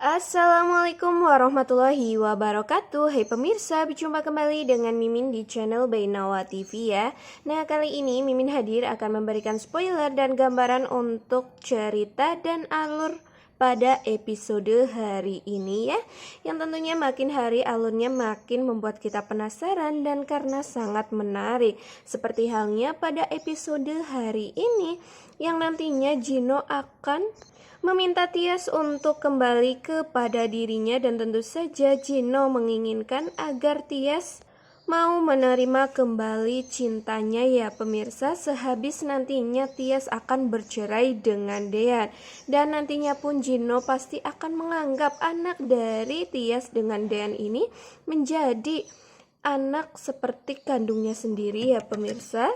Assalamualaikum warahmatullahi wabarakatuh. Hai pemirsa, berjumpa kembali dengan Mimin di channel Bainawa TV ya. Nah, kali ini Mimin hadir akan memberikan spoiler dan gambaran untuk cerita dan alur pada episode hari ini ya. Yang tentunya makin hari alurnya makin membuat kita penasaran dan karena sangat menarik. Seperti halnya pada episode hari ini yang nantinya Gino akan meminta Tias untuk kembali kepada dirinya, dan tentu saja Gino menginginkan agar Tias mau menerima kembali cintanya ya pemirsa. Sehabis nantinya Tias akan bercerai dengan Dean, dan nantinya pun Gino pasti akan menganggap anak dari Tias dengan Dean ini menjadi anak seperti kandungnya sendiri ya pemirsa.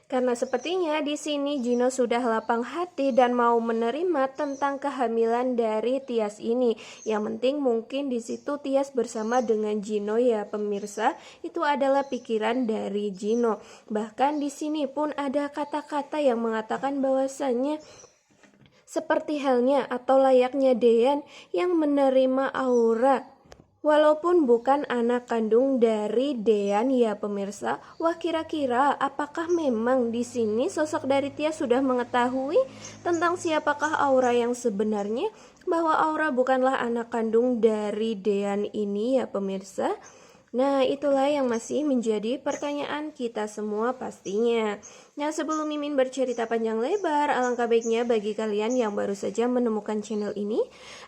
Karena sepertinya di sini Gino sudah lapang hati dan mau menerima tentang kehamilan dari Tias ini. Yang penting mungkin di situ Tias bersama dengan Gino ya pemirsa. Itu adalah pikiran dari Gino. Bahkan di sini pun ada kata-kata yang mengatakan bahwasannya seperti halnya atau layaknya Dean yang menerima Aura walaupun bukan anak kandung dari Dean ya pemirsa. Wah, kira-kira apakah memang di sini sosok dari Tias sudah mengetahui tentang siapakah Aura yang sebenarnya, bahwa Aura bukanlah anak kandung dari Dean ini ya pemirsa. Nah, itulah yang masih menjadi pertanyaan kita semua pastinya. Nah, sebelum Mimin bercerita panjang lebar, alangkah baiknya bagi kalian yang baru saja menemukan channel ini,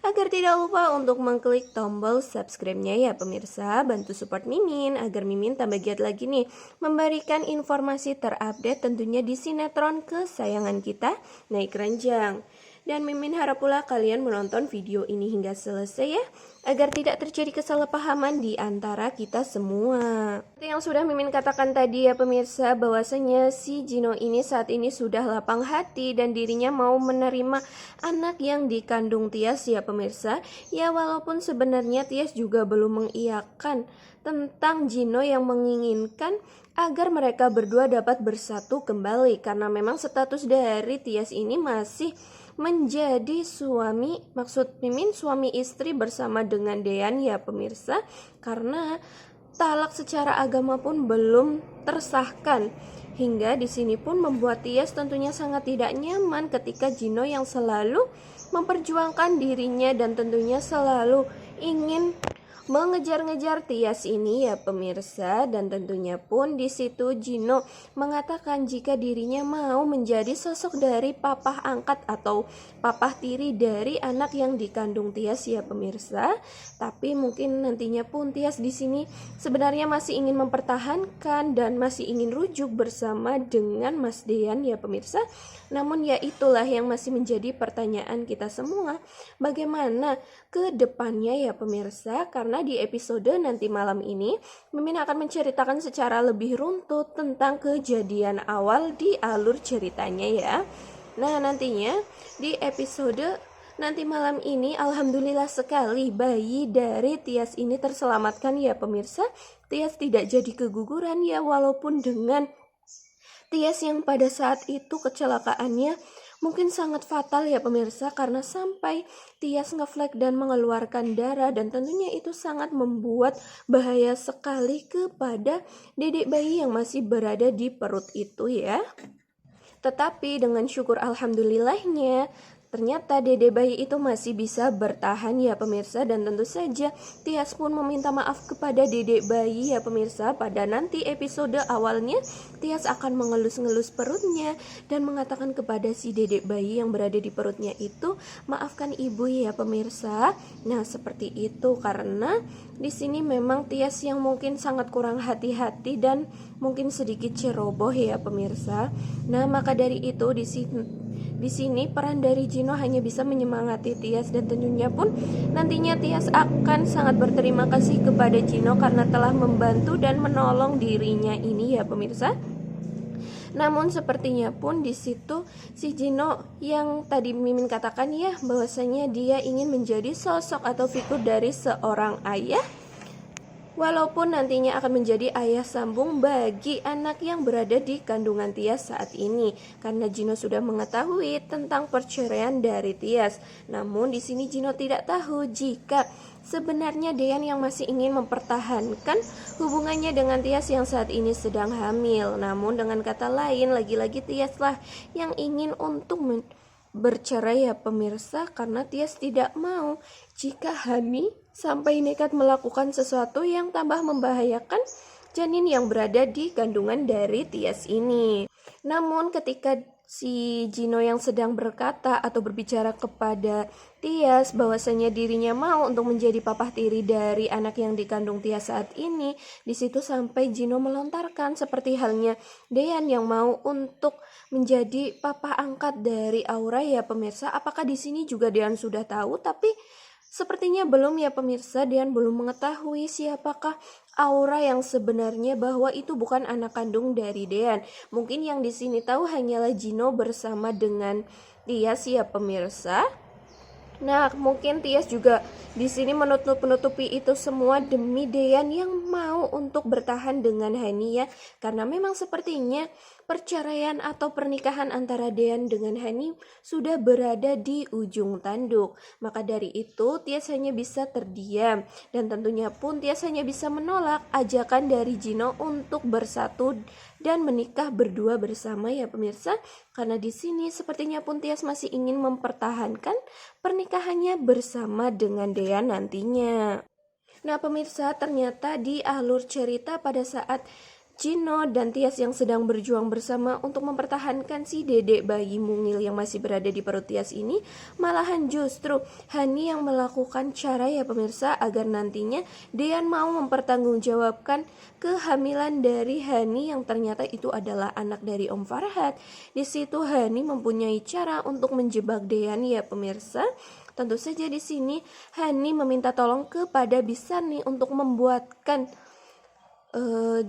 agar tidak lupa untuk mengklik tombol subscribe-nya ya pemirsa. Bantu support Mimin agar Mimin tambah giat lagi nih memberikan informasi terupdate tentunya di sinetron kesayangan kita, Naik Ranjang. Dan Mimin harap pula kalian menonton video ini hingga selesai ya, agar tidak terjadi kesalahpahaman di antara kita semua. Seperti yang sudah Mimin katakan tadi ya pemirsa, bahwasanya si Gino ini saat ini sudah lapang hati dan dirinya mau menerima anak yang dikandung Tias ya pemirsa. Ya, walaupun sebenarnya Tias juga belum mengiyakan tentang Gino yang menginginkan agar mereka berdua dapat bersatu kembali, karena memang status dari Tias ini masih menjadi suami, maksud Mimin suami istri bersama dengan Dean ya pemirsa, karena talak secara agama pun belum tersahkan. Hingga di sini pun membuat Tias tentunya sangat tidak nyaman ketika Gino yang selalu memperjuangkan dirinya dan tentunya selalu ingin mengejar-ngejar Tias ini ya pemirsa. Dan tentunya pun di situ Gino mengatakan jika dirinya mau menjadi sosok dari papah angkat atau papah tiri dari anak yang dikandung Tias ya pemirsa. Tapi mungkin nantinya pun Tias di sini sebenarnya masih ingin mempertahankan dan masih ingin rujuk bersama dengan Mas Dean ya pemirsa. Namun ya itulah yang masih menjadi pertanyaan kita semua, bagaimana ke depannya ya pemirsa. Karena di episode nanti malam ini Mimin akan menceritakan secara lebih runtut tentang kejadian awal di alur ceritanya ya. Nah, nantinya di episode nanti malam ini alhamdulillah sekali bayi dari Tias ini terselamatkan ya pemirsa. Tias tidak jadi keguguran ya, walaupun dengan Tias yang pada saat itu kecelakaannya mungkin sangat fatal ya pemirsa, karena sampai Tias ngeflek dan mengeluarkan darah, dan tentunya itu sangat membuat bahaya sekali kepada dedek bayi yang masih berada di perut itu ya. Tetapi dengan syukur alhamdulillahnya ternyata dede bayi itu masih bisa bertahan ya pemirsa. Dan tentu saja Tias pun meminta maaf kepada dedek bayi ya pemirsa. Pada nanti episode awalnya Tias akan mengelus-ngelus perutnya dan mengatakan kepada si dedek bayi yang berada di perutnya itu, maafkan ibu ya pemirsa. Nah, seperti itu, karena di sini memang Tias yang mungkin sangat kurang hati-hati dan mungkin sedikit ceroboh ya pemirsa. Nah, maka dari itu di sini peran dari Gino hanya bisa menyemangati Tias, dan tentunya pun nantinya Tias akan sangat berterima kasih kepada Gino karena telah membantu dan menolong dirinya ini ya pemirsa. Namun sepertinya pun di situ si Gino yang tadi Mimin katakan ya, bahwasanya dia ingin menjadi sosok atau figur dari seorang ayah, Walaupun nantinya akan menjadi ayah sambung bagi anak yang berada di kandungan Tias saat ini, karena Gino sudah mengetahui tentang perceraian dari Tias. Namun di sini Gino tidak tahu jika sebenarnya Dean yang masih ingin mempertahankan hubungannya dengan Tias yang saat ini sedang hamil. Namun dengan kata lain, lagi-lagi Tias lah yang ingin untuk bercerai ya pemirsa, karena Tias tidak mau jika Hani sampai nekat melakukan sesuatu yang tambah membahayakan janin yang berada di kandungan dari Tias ini. Namun ketika si Gino yang sedang berkata atau berbicara kepada Tias bahwasanya dirinya mau untuk menjadi papa tiri dari anak yang dikandung Tias saat ini, di situ sampai Gino melontarkan seperti halnya Dean yang mau untuk menjadi papa angkat dari Aura ya pemirsa. Apakah di sini juga Dean sudah tahu? Tapi sepertinya belum ya pemirsa. Dean belum mengetahui siapakah Aura yang sebenarnya, bahwa itu bukan anak kandung dari Dean. Mungkin yang di sini tahu hanyalah Gino bersama dengan Tias ya pemirsa. Nah, mungkin Tias juga di sini menutupi itu semua demi Dean yang mau untuk bertahan dengan Hani ya. Karena memang sepertinya perceraian atau pernikahan antara Dean dengan Hani sudah berada di ujung tanduk. Maka dari itu Tias hanya bisa terdiam, dan tentunya pun Tias hanya bisa menolak ajakan dari Gino untuk bersatu dan menikah berdua bersama ya pemirsa. Karena di sini sepertinya pun Tias masih ingin mempertahankan pernikahannya bersama dengan Dean nantinya. Nah pemirsa, ternyata di alur cerita pada saat Gino dan Tias yang sedang berjuang bersama untuk mempertahankan si dedek bayi mungil yang masih berada di perut Tias ini, malahan justru Hani yang melakukan cara ya pemirsa agar nantinya Dean mau mempertanggungjawabkan kehamilan dari Hani yang ternyata itu adalah anak dari Om Farhat. Di situ Hani mempunyai cara untuk menjebak Dean ya pemirsa. Tentu saja di sini Hani meminta tolong kepada Bisani untuk membuatkan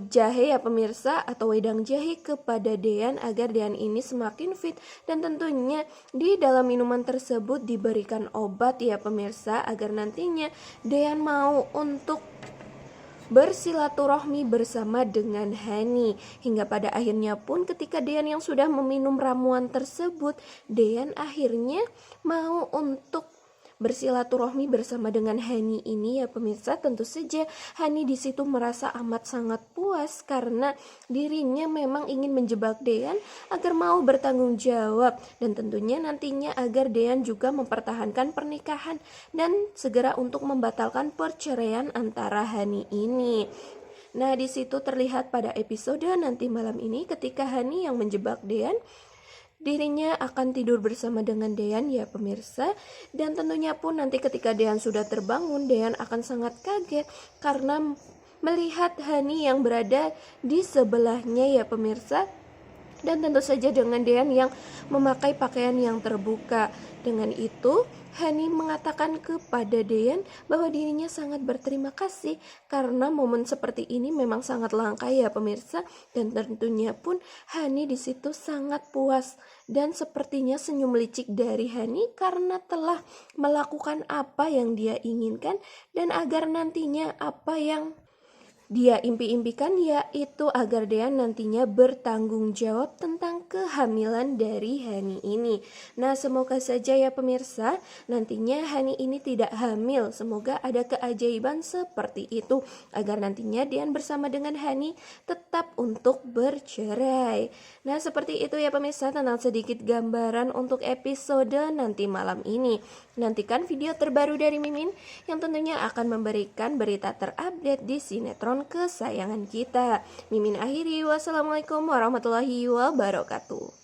jahe ya pemirsa, atau wedang jahe kepada Dean agar Dean ini semakin fit, dan tentunya di dalam minuman tersebut diberikan obat ya pemirsa agar nantinya Dean mau untuk bersilaturahmi bersama dengan Hani. Hingga pada akhirnya pun ketika Dean yang sudah meminum ramuan tersebut, Dean akhirnya mau untuk bersilaturahmi bersama dengan Hani ini ya pemirsa. Tentu saja Hani di situ merasa amat sangat puas karena dirinya memang ingin menjebak Dean agar mau bertanggung jawab, dan tentunya nantinya agar Dean juga mempertahankan pernikahan dan segera untuk membatalkan perceraian antara Hani ini. Nah di situ terlihat pada episode nanti malam ini ketika Hani yang menjebak Dean, dirinya akan tidur bersama dengan Dean ya pemirsa. Dan tentunya pun nanti ketika Dean sudah terbangun, Dean akan sangat kaget karena melihat Hani yang berada di sebelahnya ya pemirsa. Dan tentu saja dengan Dean yang memakai pakaian yang terbuka. Dengan itu Hani mengatakan kepada Dean bahwa dirinya sangat berterima kasih karena momen seperti ini memang sangat langka ya pemirsa. Dan tentunya pun Hani di situ sangat puas dan sepertinya senyum licik dari Hani karena telah melakukan apa yang dia inginkan, dan agar nantinya apa yang dia impi-impikan yaitu agar Dean nantinya bertanggung jawab tentang kehamilan dari Hani ini. Nah semoga saja ya pemirsa nantinya Hani ini tidak hamil. Semoga ada keajaiban seperti itu agar nantinya Dean bersama dengan Hani tetap untuk bercerai. Nah seperti itu ya pemirsa tentang sedikit gambaran untuk episode nanti malam ini. Nantikan video terbaru dari Mimin yang tentunya akan memberikan berita terupdate di sinetron kesayangan kita. Mimin akhiri, wassalamualaikum warahmatullahi wabarakatuh.